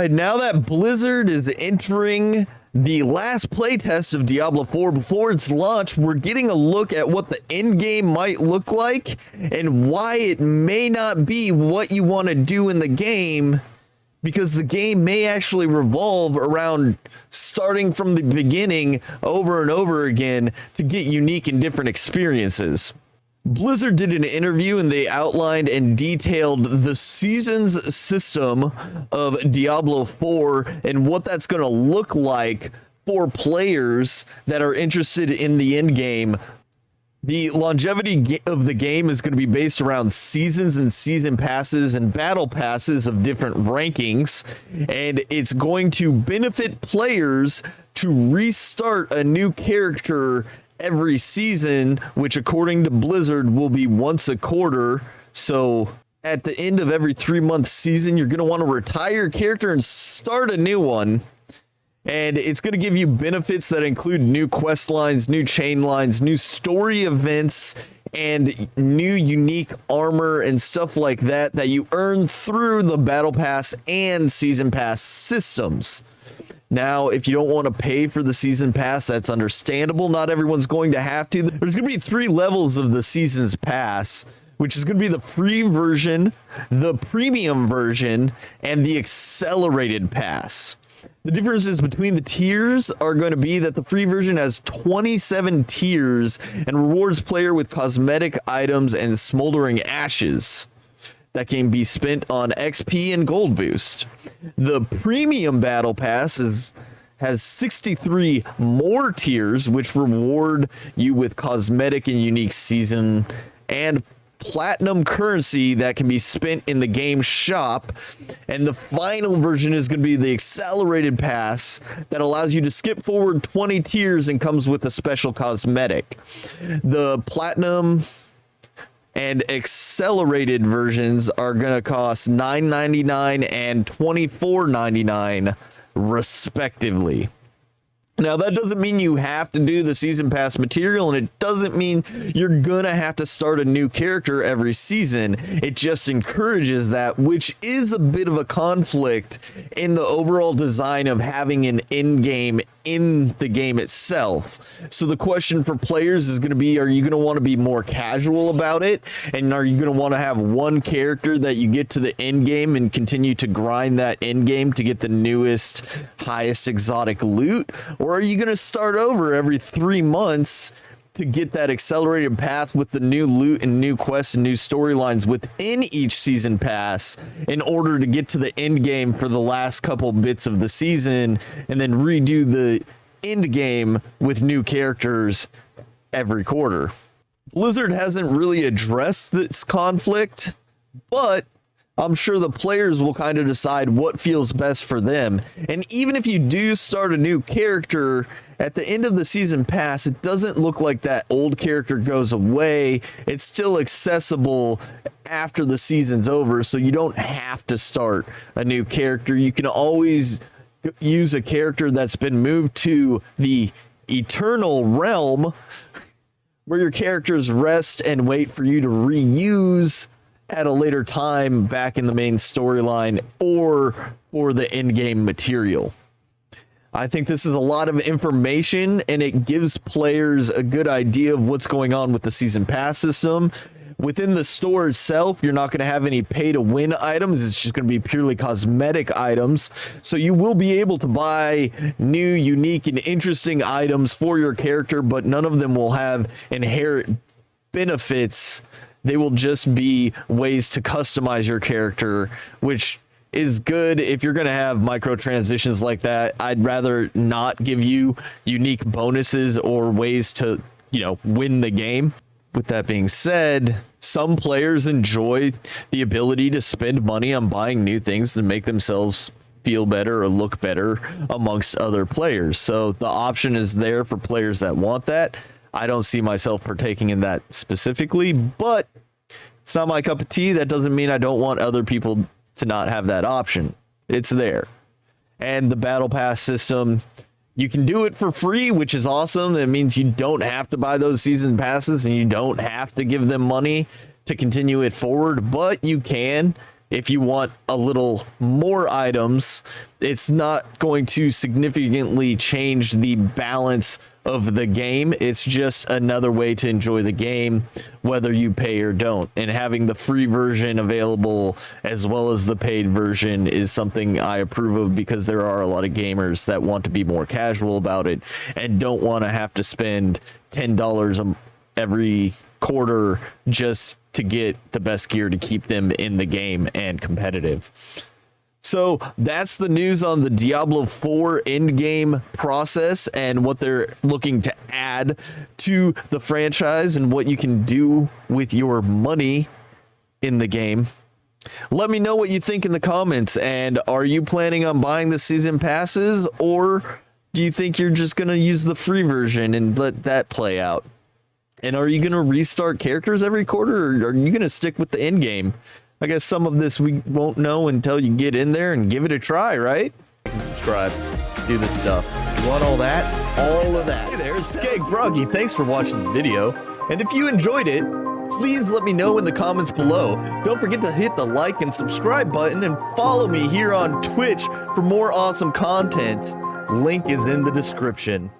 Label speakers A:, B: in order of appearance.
A: Right, now that Blizzard is entering the last playtest of Diablo 4 before its launch, we're getting a look at what the end game might look like and why it may not be what you want to do in the game, because the game may actually revolve around starting from the beginning over and over again to get unique and different experiences. Blizzard did an interview and they outlined and detailed the seasons system of Diablo 4 and what that's going to look like for players that are interested in the end game. The longevity of the game is going to be based around seasons and season passes and battle passes of different rankings, and it's going to benefit players to restart a new character every season, which according to Blizzard will be once a quarter. So at the end of every 3-month season, you're going to want to retire your character and start a new one. And it's going to give you benefits that include new quest lines, new chain lines, new story events, and new unique armor and stuff like that that you earn through the battle pass and season pass systems. Now, if you don't want to pay for the season pass, that's understandable. Not everyone's going to have to. There's going to be 3 levels of the season's pass, which is going to be the free version, the premium version, and the accelerated pass. The differences between the tiers are going to be that the free version has 27 tiers and rewards player with cosmetic items and smoldering ashes that can be spent on XP and gold boost. The premium battle pass has 63 more tiers, which reward you with cosmetic and unique season and platinum currency that can be spent in the game shop. And the final version is going to be the accelerated pass that allows you to skip forward 20 tiers and comes with a special cosmetic. The platinum and accelerated versions are going to cost $9.99 and $24.99 respectively. Now, that doesn't mean you have to do the season pass material, and it doesn't mean you're going to have to start a new character every season. It just encourages that, which is a bit of a conflict in the overall design of having an end game in the game itself. So the question for players is going to be, are you going to want to be more casual about it? And are you going to want to have one character that you get to the end game and continue to grind that end game to get the newest, highest exotic loot? Or are you going to start over every 3 months to get that accelerated path with the new loot and new quests and new storylines within each season pass in order to get to the end game for the last couple bits of the season and then redo the end game with new characters every quarter? Blizzard hasn't really addressed this conflict, but I'm sure the players will kind of decide what feels best for them. And even if you do start a new character at the end of the season pass, it doesn't look like that old character goes away. It's still accessible after the season's over, so you don't have to start a new character. You can always use a character that's been moved to the Eternal Realm, where your characters rest and wait for you to reuse at a later time back in the main storyline or for the end game material. I think this is a lot of information, and it gives players a good idea of what's going on with the season pass system. Within the store itself, you're not going to have any pay to win items. It's just going to be purely cosmetic items. So you will be able to buy new, unique, and interesting items for your character, but none of them will have inherent benefits. They will just be ways to customize your character, which is good if you're going to have microtransitions like that. I'd rather not give you unique bonuses or ways to, win the game. With that being said, some players enjoy the ability to spend money on buying new things to make themselves feel better or look better amongst other players. So the option is there for players that want that. I don't see myself partaking in that specifically, but it's not my cup of tea. That doesn't mean I don't want other people to not have that option. It's there. And the battle pass system, you can do it for free, which is awesome. It means you don't have to buy those season passes and you don't have to give them money to continue it forward, but you can. if you want a little more items, it's not going to significantly change the balance of the game. It's just another way to enjoy the game, whether you pay or don't. And having the free version available as well as the paid version is something I approve of, because there are a lot of gamers that want to be more casual about it and don't want to have to spend $10 every quarter just to get the best gear to keep them in the game and competitive. So that's the news on the Diablo 4 endgame process and what they're looking to add to the franchise and what you can do with your money in the game. Let me know what you think in the comments, and are you planning on buying the season passes, or do you think you're just going to use the free version and let that play out? And are you going to restart characters every quarter, or are you going to stick with the end game? I guess some of this we won't know until you get in there and give it a try, right? And subscribe, do this stuff. You want all that? All of that. Hey there, it's Skeg Broggy. Thanks for watching the video. And if you enjoyed it, please let me know in the comments below. Don't forget to hit the like and subscribe button, and follow me here on Twitch for more awesome content. Link is in the description.